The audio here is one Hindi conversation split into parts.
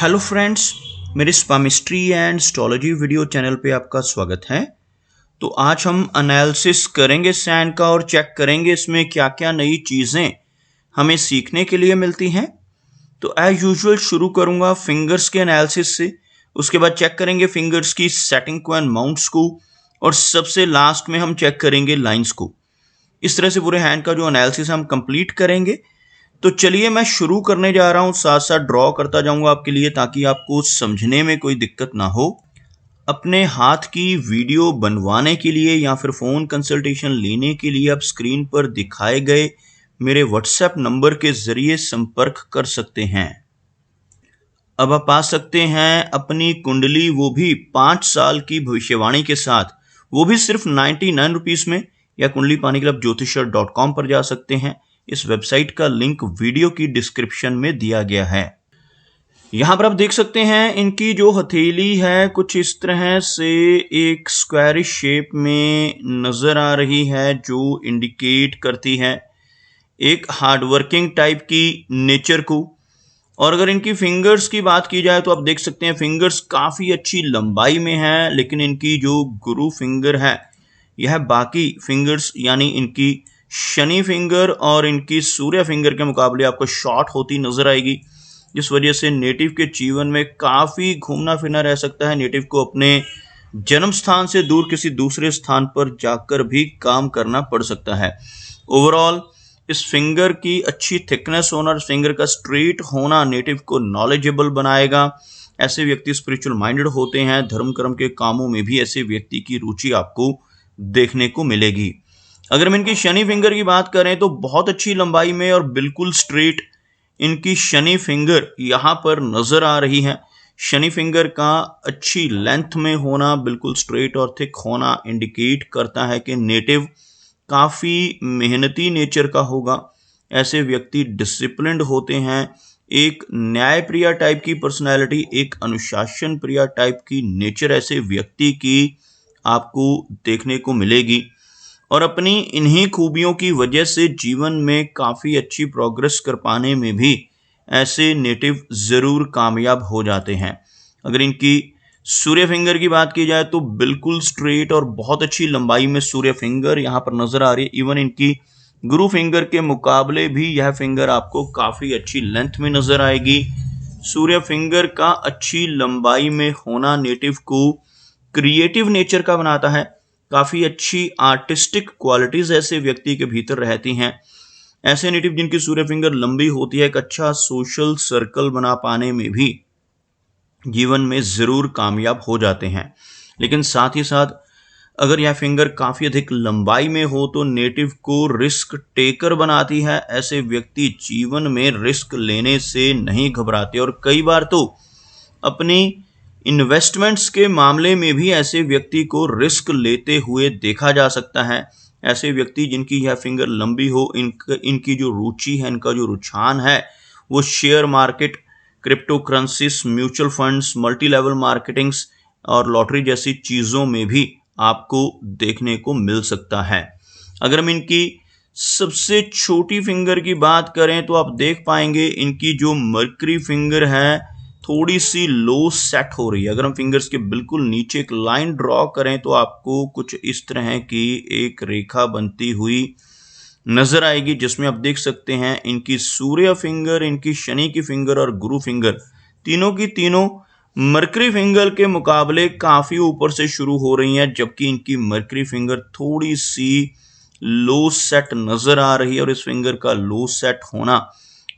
हेलो फ्रेंड्स, मेरे स्पामिस्ट्री एंड एस्ट्रोलॉजी वीडियो चैनल पे आपका स्वागत है। तो आज हम एनालिसिस करेंगे सैन का और चेक करेंगे इसमें क्या क्या नई चीज़ें हमें सीखने के लिए मिलती हैं। तो एज यूजुअल शुरू करूंगा फिंगर्स के एनालिसिस से, उसके बाद चेक करेंगे फिंगर्स की सेटिंग को एंड माउंट्स को, और सबसे लास्ट में हम चेक करेंगे लाइंस को। इस तरह से पूरे हैंड का जो एनालिसिस हम कंप्लीट करेंगे। तो चलिए मैं शुरू करने जा रहा हूं, साथ साथ ड्रॉ करता जाऊंगा आपके लिए ताकि आपको समझने में कोई दिक्कत ना हो। अपने हाथ की वीडियो बनवाने के लिए या फिर फ़ोन कंसल्टेशन लेने के लिए आप स्क्रीन पर दिखाए गए मेरे व्हाट्सएप नंबर के ज़रिए संपर्क कर सकते हैं। अब आप पा सकते हैं अपनी कुंडली, वो भी 5 साल की भविष्यवाणी के साथ, वो भी सिर्फ 99 रुपीज़ में। या कुंडली पाने के लिए आप ज्योतिषर.com पर जा सकते हैं। इस वेबसाइट का लिंक वीडियो की डिस्क्रिप्शन में दिया गया है। यहाँ पर आप देख सकते हैं इनकी जो हथेली है कुछ इस तरह से एक स्क्वायरिश शेप में नज़र आ रही है, जो इंडिकेट करती है एक हार्डवर्किंग टाइप की नेचर को। और अगर इनकी फिंगर्स की बात की जाए तो आप देख सकते हैं फिंगर्स काफ़ी अच्छी लंबाई में है, लेकिन इनकी जो गुरु फिंगर है यह बाकी फिंगर्स यानी इनकी शनि फिंगर और इनकी सूर्य फिंगर के मुकाबले आपको शॉर्ट होती नजर आएगी, जिस वजह से नेटिव के जीवन में काफ़ी घूमना फिरना रह सकता है। नेटिव को अपने जन्म स्थान से दूर किसी दूसरे स्थान पर जाकर भी काम करना पड़ सकता है। ओवरऑल इस फिंगर की अच्छी थिकनेस होना और फिंगर का स्ट्रेट होना नेटिव को नॉलेजेबल बनाएगा। ऐसे व्यक्ति स्पिरिचुअल माइंडेड होते हैं, धर्म कर्म के कामों में भी ऐसे व्यक्ति की रुचि आपको देखने को मिलेगी। अगर हम इनकी शनि फिंगर की बात करें तो बहुत अच्छी लंबाई में और बिल्कुल स्ट्रेट इनकी शनि फिंगर यहाँ पर नजर आ रही है। शनि फिंगर का अच्छी लेंथ में होना, बिल्कुल स्ट्रेट और थिक होना इंडिकेट करता है कि नेटिव काफ़ी मेहनती नेचर का होगा। ऐसे व्यक्ति डिसिप्लिन्ड होते हैं, एक न्याय प्रिय टाइप की पर्सनैलिटी, एक अनुशासन प्रिय टाइप की नेचर ऐसे व्यक्ति की आपको देखने को मिलेगी। और अपनी इन्हीं खूबियों की वजह से जीवन में काफ़ी अच्छी प्रोग्रेस कर पाने में भी ऐसे नेटिव ज़रूर कामयाब हो जाते हैं। अगर इनकी सूर्य फिंगर की बात की जाए तो बिल्कुल स्ट्रेट और बहुत अच्छी लंबाई में सूर्य फिंगर यहाँ पर नज़र आ रही है। इवन इनकी गुरु फिंगर के मुकाबले भी यह फिंगर आपको काफ़ी अच्छी लेंथ में नज़र आएगी। सूर्य फिंगर का अच्छी लंबाई में होना नेटिव को क्रिएटिव नेचर का बनाता है। काफ़ी अच्छी आर्टिस्टिक क्वालिटीज़ ऐसे व्यक्ति के भीतर रहती हैं। ऐसे नेटिव जिनकी सूर्य फिंगर लंबी होती है एक अच्छा सोशल सर्कल बना पाने में भी जीवन में ज़रूर कामयाब हो जाते हैं। लेकिन साथ ही साथ अगर यह फिंगर काफ़ी अधिक लंबाई में हो तो नेटिव को रिस्क टेकर बनाती है। ऐसे व्यक्ति जीवन में रिस्क लेने से नहीं घबराते और कई बार तो अपनी इन्वेस्टमेंट्स के मामले में भी ऐसे व्यक्ति को रिस्क लेते हुए देखा जा सकता है। ऐसे व्यक्ति जिनकी यह फिंगर लंबी हो, इनकी जो रुचि है, इनका जो रुझान है वो share market, crypto currencies, mutual funds, multi level marketings और लॉटरी जैसी चीज़ों में भी आपको देखने को मिल सकता है। अगर हम इनकी सबसे छोटी फिंगर की बात करें तो आप देख पाएंगे इनकी जो मर्करी फिंगर है थोड़ी सी लो सेट हो रही है। अगर हम फिंगर्स के बिल्कुल नीचे एक लाइन ड्रॉ करें तो आपको कुछ इस तरह की एक रेखा बनती हुई नजर आएगी, जिसमें आप देख सकते हैं इनकी सूर्य फिंगर, इनकी शनि की फिंगर और गुरु फिंगर तीनों की तीनों मर्करी फिंगर के मुकाबले काफ़ी ऊपर से शुरू हो रही हैं, जबकि इनकी मर्करी फिंगर थोड़ी सी लो सेट नज़र आ रही है। और इस फिंगर का लो सेट होना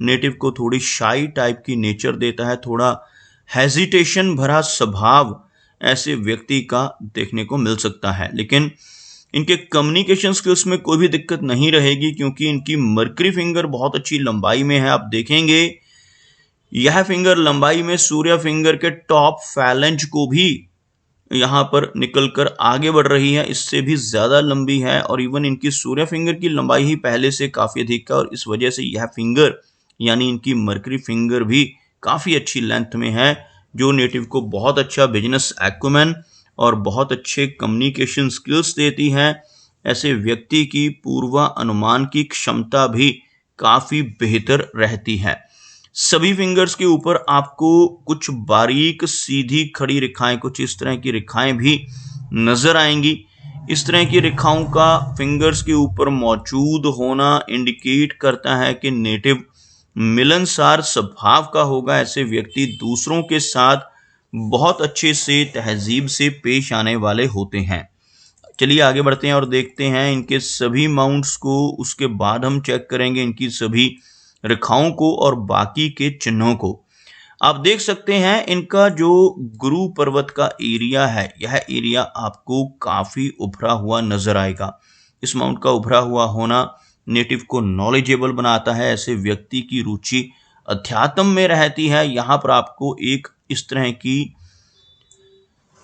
नेटिव को थोड़ी शाई टाइप की नेचर देता है, थोड़ा हेजिटेशन भरा स्वभाव ऐसे व्यक्ति का देखने को मिल सकता है। लेकिन इनके कम्युनिकेशन स्किल्स में कोई भी दिक्कत नहीं रहेगी, क्योंकि इनकी मर्करी फिंगर बहुत अच्छी लंबाई में है। आप देखेंगे यह फिंगर लंबाई में सूर्य फिंगर के टॉप फैलेंज को भी यहाँ पर निकलकर आगे बढ़ रही है, इससे भी ज़्यादा लंबी है। और इवन इनकी सूर्य फिंगर की लंबाई ही पहले से काफ़ी अधिक है, और इस वजह से यह फिंगर यानी इनकी मर्करी फिंगर भी काफ़ी अच्छी लेंथ में है, जो नेटिव को बहुत अच्छा बिजनेस एक्यूमेन और बहुत अच्छे कम्युनिकेशन स्किल्स देती है। ऐसे व्यक्ति की पूर्वानुमान की क्षमता भी काफ़ी बेहतर रहती है। सभी फिंगर्स के ऊपर आपको कुछ बारीक सीधी खड़ी रेखाएं, कुछ इस तरह की रेखाएं भी नजर आएंगी। इस तरह की रेखाओं का फिंगर्स के ऊपर मौजूद होना इंडिकेट करता है कि नेटिव मिलनसार स्वभाव का होगा। ऐसे व्यक्ति दूसरों के साथ बहुत अच्छे से तहजीब से पेश आने वाले होते हैं। चलिए आगे बढ़ते हैं और देखते हैं इनके सभी माउंट्स को। उसके बाद हम चेक करेंगे इनकी सभी रेखाओं को और बाकी के चिन्हों को। आप देख सकते हैं इनका जो गुरु पर्वत का एरिया है, यह एरिया आपको काफी उभरा हुआ नजर आएगा। इस माउंट का उभरा हुआ होना नेटिव को नॉलेजेबल बनाता है। ऐसे व्यक्ति की रुचि अध्यात्म में रहती है। यहाँ पर आपको एक इस तरह की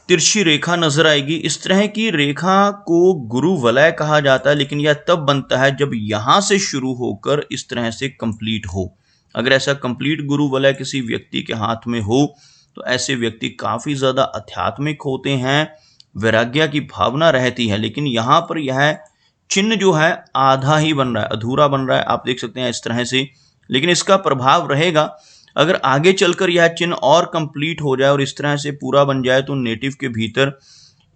तिरछी रेखा नजर आएगी। इस तरह की रेखा को गुरु वलय कहा जाता है, लेकिन यह तब बनता है जब यहां से शुरू होकर इस तरह से कंप्लीट हो। अगर ऐसा कंप्लीट गुरु वलय किसी व्यक्ति के हाथ में हो तो ऐसे व्यक्ति काफी ज्यादा आध्यात्मिक होते हैं, वैराग्य की भावना रहती है। लेकिन यहाँ पर यह चिन्ह जो है आधा ही बन रहा है, अधूरा बन रहा है, आप देख सकते हैं इस तरह से। लेकिन इसका प्रभाव रहेगा। अगर आगे चलकर यह चिन्ह और कंप्लीट हो जाए और इस तरह से पूरा बन जाए तो नेटिव के भीतर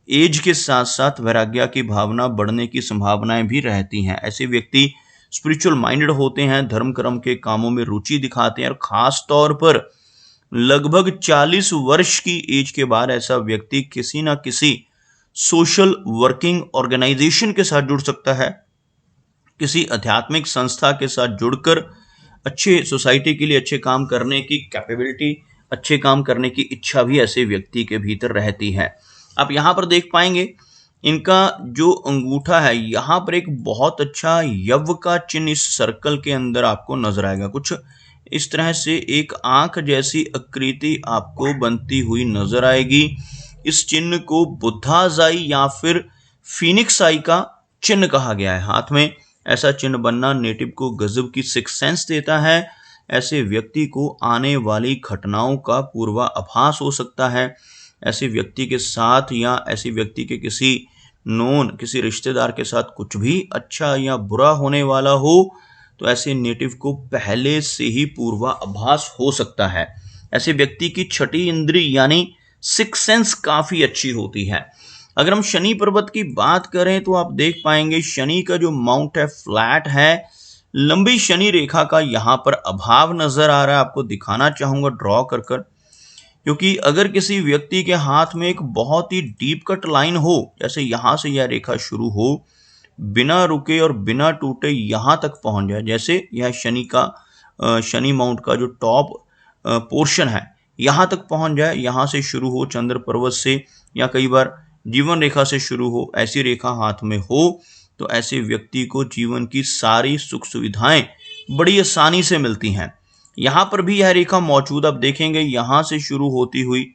एज के साथ साथ वैराग्य की भावना बढ़ने की संभावनाएं भी रहती हैं। ऐसे व्यक्ति स्पिरिचुअल माइंडेड होते हैं, धर्म कर्म के कामों में रुचि दिखाते हैं और खास तौर पर लगभग 40 वर्ष की एज के बाद ऐसा व्यक्ति किसी ना किसी सोशल वर्किंग ऑर्गेनाइजेशन के साथ जुड़ सकता है, किसी आध्यात्मिक संस्था के साथ जुड़कर अच्छे सोसाइटी के लिए अच्छे काम करने की कैपेबिलिटी, अच्छे काम करने की इच्छा भी ऐसे व्यक्ति के भीतर रहती है। आप यहाँ पर देख पाएंगे इनका जो अंगूठा है, यहाँ पर एक बहुत अच्छा यव का चिन्ह इस सर्कल के अंदर आपको नजर आएगा। कुछ इस तरह से एक आंख जैसी आकृति आपको बनती हुई नजर आएगी। इस चिन्ह को बुद्धाज़ आई या फिर फीनिक्स आई का चिन्ह कहा गया है। हाथ में ऐसा चिन्ह बनना नेटिव को गजब की सिक्स सेंस देता है। ऐसे व्यक्ति को आने वाली घटनाओं का पूर्वाभास हो सकता है। ऐसे व्यक्ति के साथ या ऐसे व्यक्ति के किसी रिश्तेदार के साथ कुछ भी अच्छा या बुरा होने वाला हो तो ऐसे नेटिव को पहले से ही पूर्वाभास हो सकता है। ऐसे व्यक्ति की छठी इंद्री यानी सिक्स सेंस काफी अच्छी होती है। अगर हम शनि पर्वत की बात करें तो आप देख पाएंगे शनि का जो माउंट है फ्लैट है। लंबी शनि रेखा का यहाँ पर अभाव नजर आ रहा है। आपको दिखाना चाहूंगा ड्रॉ कर कर, क्योंकि अगर किसी व्यक्ति के हाथ में एक बहुत ही डीप कट लाइन हो, जैसे यहां से यह रेखा शुरू हो, बिना रुके और बिना टूटे यहां तक पहुंच जाए, जैसे यह शनि माउंट का जो टॉप पोर्शन है यहां तक पहुंच जाए, यहां से शुरू हो चंद्र पर्वत से या कई बार जीवन रेखा से शुरू हो, ऐसी रेखा हाथ में हो तो ऐसे व्यक्ति को जीवन की सारी सुख सुविधाएं बड़ी आसानी से मिलती हैं। यहाँ पर भी यह रेखा मौजूद आप देखेंगे, यहाँ से शुरू होती हुई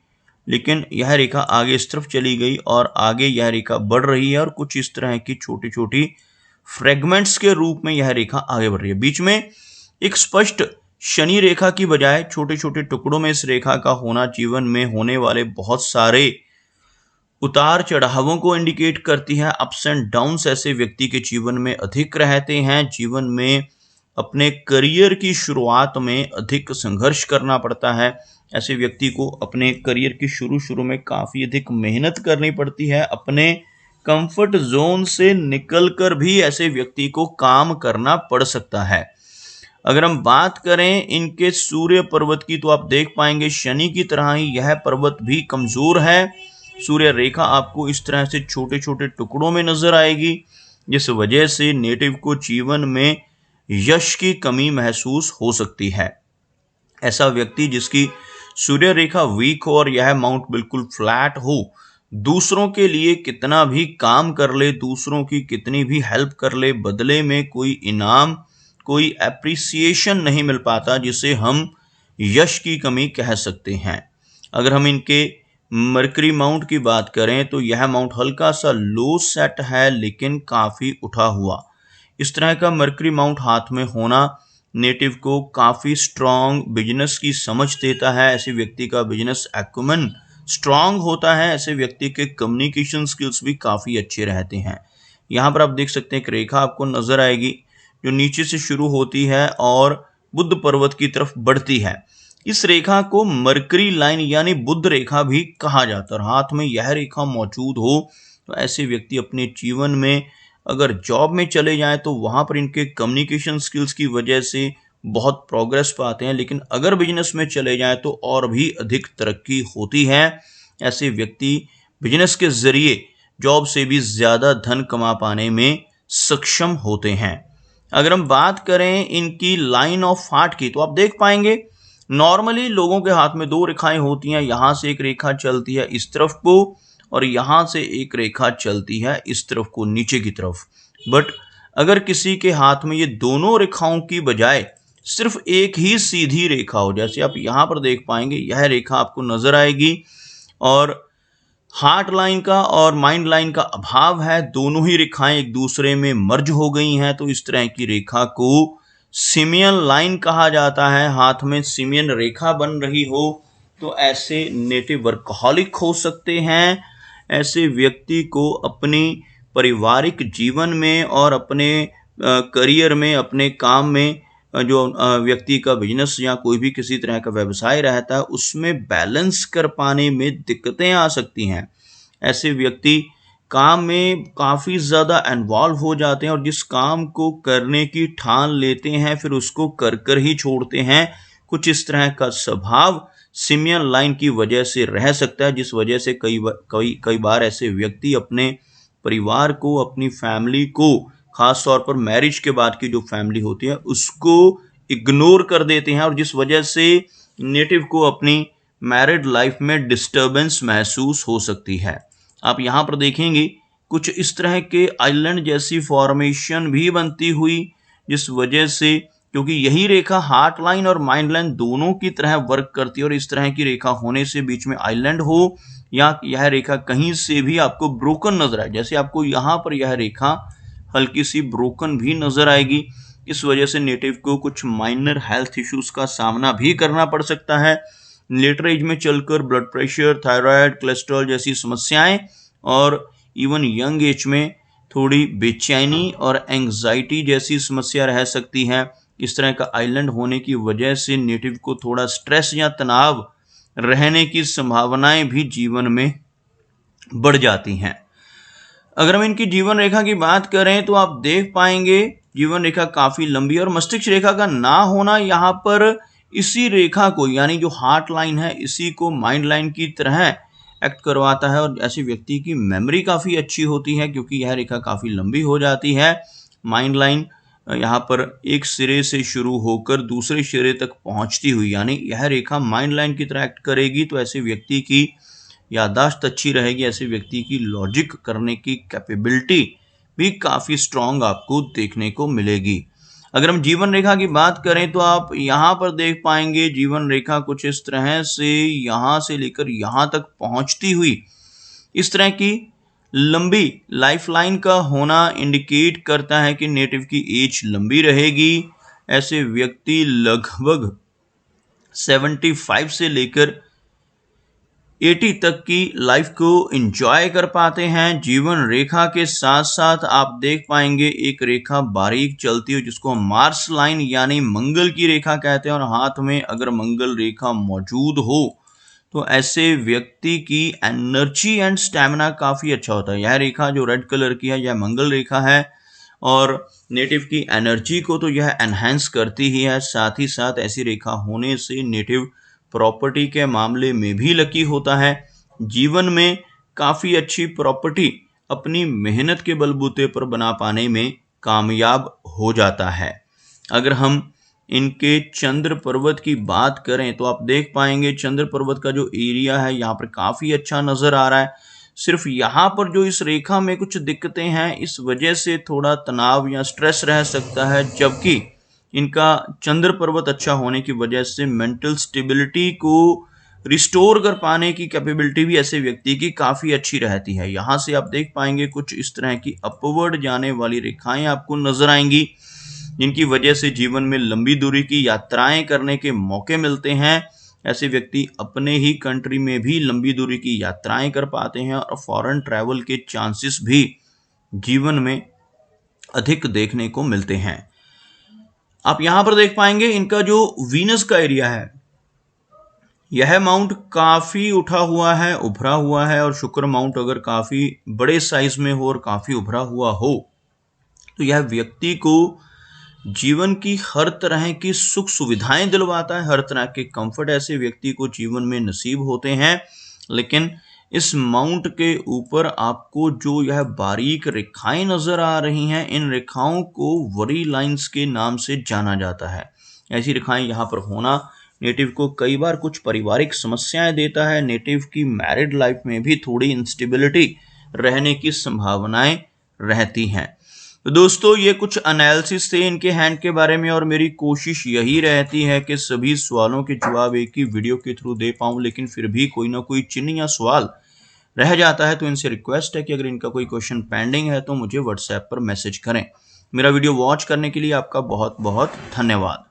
लेकिन यह रेखा आगे इस तरफ चली गई और आगे यह रेखा बढ़ रही है और कुछ इस तरह की छोटी छोटी फ्रेगमेंट्स के रूप में यह रेखा आगे बढ़ रही है। बीच में एक स्पष्ट शनि रेखा की बजाय छोटे छोटे टुकड़ों में इस रेखा का होना जीवन में होने वाले बहुत सारे उतार चढ़ावों को इंडिकेट करती है। अप्स एंड डाउन्स ऐसे व्यक्ति के जीवन में अधिक रहते हैं। जीवन में अपने करियर की शुरुआत में अधिक संघर्ष करना पड़ता है। ऐसे व्यक्ति को अपने करियर की शुरू में काफ़ी अधिक मेहनत करनी पड़ती है। अपने कंफर्ट जोन से निकलकर भी ऐसे व्यक्ति को काम करना पड़ सकता है। अगर हम बात करें इनके सूर्य पर्वत की तो आप देख पाएंगे शनि की तरह ही यह पर्वत भी कमज़ोर है। सूर्य रेखा आपको इस तरह से छोटे छोटे टुकड़ों में नजर आएगी, जिस वजह से नेटिव को जीवन में यश की कमी महसूस हो सकती है। ऐसा व्यक्ति जिसकी सूर्य रेखा वीक हो और यह माउंट बिल्कुल फ्लैट हो, दूसरों के लिए कितना भी काम कर ले, दूसरों की कितनी भी हेल्प कर ले, बदले में कोई इनाम, कोई एप्रिसिएशन नहीं मिल पाता, जिसे हम यश की कमी कह सकते हैं। अगर हम इनके मरकरी माउंट की बात करें तो यह माउंट हल्का सा लो सेट है लेकिन काफ़ी उठा हुआ। इस तरह का मरकरी माउंट हाथ में होना नेटिव को काफ़ी स्ट्रॉन्ग बिजनेस की समझ देता है। ऐसे व्यक्ति का बिजनेस एक्यूमेन स्ट्रॉन्ग होता है। ऐसे व्यक्ति के कम्युनिकेशन स्किल्स भी काफ़ी अच्छे रहते हैं। यहाँ पर आप देख सकते हैं एक रेखा आपको नज़र आएगी जो नीचे से शुरू होती है और बुद्ध पर्वत की तरफ बढ़ती है। इस रेखा को मरकरी लाइन यानी बुद्ध रेखा भी कहा जाता है। और हाथ में यह रेखा मौजूद हो तो ऐसे व्यक्ति अपने जीवन में अगर जॉब में चले जाएं तो वहां पर इनके कम्युनिकेशन स्किल्स की वजह से बहुत प्रोग्रेस पाते हैं, लेकिन अगर बिजनेस में चले जाएं तो और भी अधिक तरक्की होती है। ऐसे व्यक्ति बिजनेस के जरिए जॉब से भी ज्यादा धन कमा पाने में सक्षम होते हैं। अगर हम बात करें इनकी लाइन ऑफ हार्ट की तो आप देख पाएंगे नॉर्मली लोगों के हाथ में दो रेखाएं होती हैं। यहां से एक रेखा चलती है इस तरफ को और यहां से एक रेखा चलती है इस तरफ को, नीचे की तरफ। बट अगर किसी के हाथ में ये दोनों रेखाओं की बजाय सिर्फ एक ही सीधी रेखा हो, जैसे आप यहां पर देख पाएंगे यह रेखा आपको नजर आएगी और हार्ट लाइन का और माइंड लाइन का अभाव है, दोनों ही रेखाएं एक दूसरे में मर्ज हो गई हैं, तो इस तरह की रेखा को सिमियन लाइन कहा जाता है। हाथ में सिमियन रेखा बन रही हो तो ऐसे नेटिव वर्कहॉलिक हो सकते हैं। ऐसे व्यक्ति को अपनी पारिवारिक जीवन में और अपने करियर में, अपने काम में, जो व्यक्ति का बिजनेस या कोई भी किसी तरह का व्यवसाय रहता है उसमें बैलेंस कर पाने में दिक्कतें आ सकती हैं। ऐसे व्यक्ति काम में काफ़ी ज़्यादा इन्वॉल्व हो जाते हैं और जिस काम को करने की ठान लेते हैं फिर उसको कर कर ही छोड़ते हैं। कुछ इस तरह का स्वभाव सिमियन लाइन की वजह से रह सकता है, जिस वजह से कई बार ऐसे व्यक्ति अपने परिवार को, अपनी फैमिली को, खास तौर पर मैरिज के बाद की जो फैमिली होती है उसको इग्नोर कर देते हैं और जिस वजह से नेटिव को अपनी मैरिड लाइफ में डिस्टर्बेंस महसूस हो सकती है। आप यहाँ पर देखेंगे कुछ इस तरह के आइलैंड जैसी फॉर्मेशन भी बनती हुई, जिस वजह से, क्योंकि यही रेखा हार्ट लाइन और माइंड लाइन दोनों की तरह वर्क करती है और इस तरह की रेखा होने से बीच में आइलैंड हो या यह रेखा कहीं से भी आपको ब्रोकन नजर आए, जैसे आपको यहाँ पर यह रेखा हल्की सी ब्रोकन भी नजर आएगी, इस वजह से नेटिव को कुछ माइनर हेल्थ इश्यूज का सामना भी करना पड़ सकता है। लेटर एज में चलकर ब्लड प्रेशर, थायराइड, कोलेस्ट्रॉल जैसी समस्याएं और इवन यंग एज में थोड़ी बेचैनी और एंग्जाइटी जैसी समस्या रह सकती है। इस तरह का आइलैंड होने की वजह से नेटिव को थोड़ा स्ट्रेस या तनाव रहने की संभावनाएं भी जीवन में बढ़ जाती हैं। अगर हम इनकी जीवन रेखा की बात करें तो आप देख पाएंगे जीवन रेखा काफी लंबी और मस्तिष्क रेखा का ना होना यहाँ पर इसी रेखा को, यानी जो हार्ट लाइन है, इसी को माइंड लाइन की तरह एक्ट करवाता है और ऐसे व्यक्ति की मेमोरी काफ़ी अच्छी होती है क्योंकि यह रेखा काफ़ी लंबी हो जाती है। माइंड लाइन यहाँ पर एक सिरे से शुरू होकर दूसरे सिरे तक पहुँचती हुई, यानी यह रेखा माइंड लाइन की तरह एक्ट करेगी तो ऐसे व्यक्ति की याददाश्त अच्छी रहेगी, ऐसे व्यक्ति की लॉजिक करने की कैपेबिलिटी भी काफ़ी स्ट्रॉन्ग आपको देखने को मिलेगी। अगर हम जीवन रेखा की बात करें तो आप यहाँ पर देख पाएंगे जीवन रेखा कुछ इस तरह से यहाँ से लेकर यहाँ तक पहुँचती हुई, इस तरह की लंबी लाइफ लाइन का होना इंडिकेट करता है कि नेटिव की एज लंबी रहेगी। ऐसे व्यक्ति लगभग 75 से लेकर 80 तक की लाइफ को एंजॉय कर पाते हैं। जीवन रेखा के साथ साथ आप देख पाएंगे एक रेखा बारीक चलती है जिसको हम मार्स लाइन यानी मंगल की रेखा कहते हैं और हाथ में अगर मंगल रेखा मौजूद हो तो ऐसे व्यक्ति की एनर्जी एंड स्टैमिना काफ़ी अच्छा होता है। यह रेखा जो रेड कलर की है यह मंगल रेखा है और नेटिव की एनर्जी को तो यह एनहेंस करती ही है। साथ ही साथ ऐसी रेखा होने से नेटिव प्रॉपर्टी के मामले में भी लकी होता है। जीवन में काफ़ी अच्छी प्रॉपर्टी अपनी मेहनत के बलबूते पर बना पाने में कामयाब हो जाता है। अगर हम इनके चंद्र पर्वत की बात करें तो आप देख पाएंगे चंद्र पर्वत का जो एरिया है यहाँ पर काफ़ी अच्छा नज़र आ रहा है। सिर्फ यहाँ पर जो इस रेखा में कुछ दिक्कतें हैं इस वजह से थोड़ा तनाव या स्ट्रेस रह सकता है, जबकि इनका चंद्र पर्वत अच्छा होने की वजह से मेंटल स्टेबिलिटी को रिस्टोर कर पाने की कैपेबिलिटी भी ऐसे व्यक्ति की काफ़ी अच्छी रहती है। यहाँ से आप देख पाएंगे कुछ इस तरह की अपवर्ड जाने वाली रेखाएं आपको नजर आएंगी जिनकी वजह से जीवन में लंबी दूरी की यात्राएं करने के मौके मिलते हैं। ऐसे व्यक्ति अपने ही कंट्री में भी लंबी दूरी की यात्राएं कर पाते हैं और फॉरेन ट्रैवल के चांसेस भी जीवन में अधिक देखने को मिलते हैं। आप यहां पर देख पाएंगे इनका जो वीनस का एरिया है, यह माउंट काफी उठा हुआ है, उभरा हुआ है, और शुक्र माउंट अगर काफी बड़े साइज में हो और काफी उभरा हुआ हो तो यह व्यक्ति को जीवन की हर तरह की सुख सुविधाएं दिलवाता है, हर तरह के कंफर्ट ऐसे व्यक्ति को जीवन में नसीब होते हैं। लेकिन इस माउंट के ऊपर आपको जो यह बारीक रेखाएं नजर आ रही हैं, इन रेखाओं को वरी लाइंस के नाम से जाना जाता है। ऐसी रेखाएं यहाँ पर होना नेटिव को कई बार कुछ पारिवारिक समस्याएं देता है। नेटिव की मैरिड लाइफ में भी थोड़ी इंस्टेबिलिटी रहने की संभावनाएं रहती हैं। तो दोस्तों, ये कुछ एनालिसिस थे इनके हैंड के बारे में, और मेरी कोशिश यही रहती है कि सभी सवालों के जवाब एक ही वीडियो के थ्रू दे पाऊं, लेकिन फिर भी कोई ना कोई चिन्ह या सवाल रह जाता है। तो इनसे रिक्वेस्ट है कि अगर इनका कोई क्वेश्चन पेंडिंग है तो मुझे व्हाट्सएप पर मैसेज करें। मेरा वीडियो वॉच करने के लिए आपका बहुत बहुत धन्यवाद।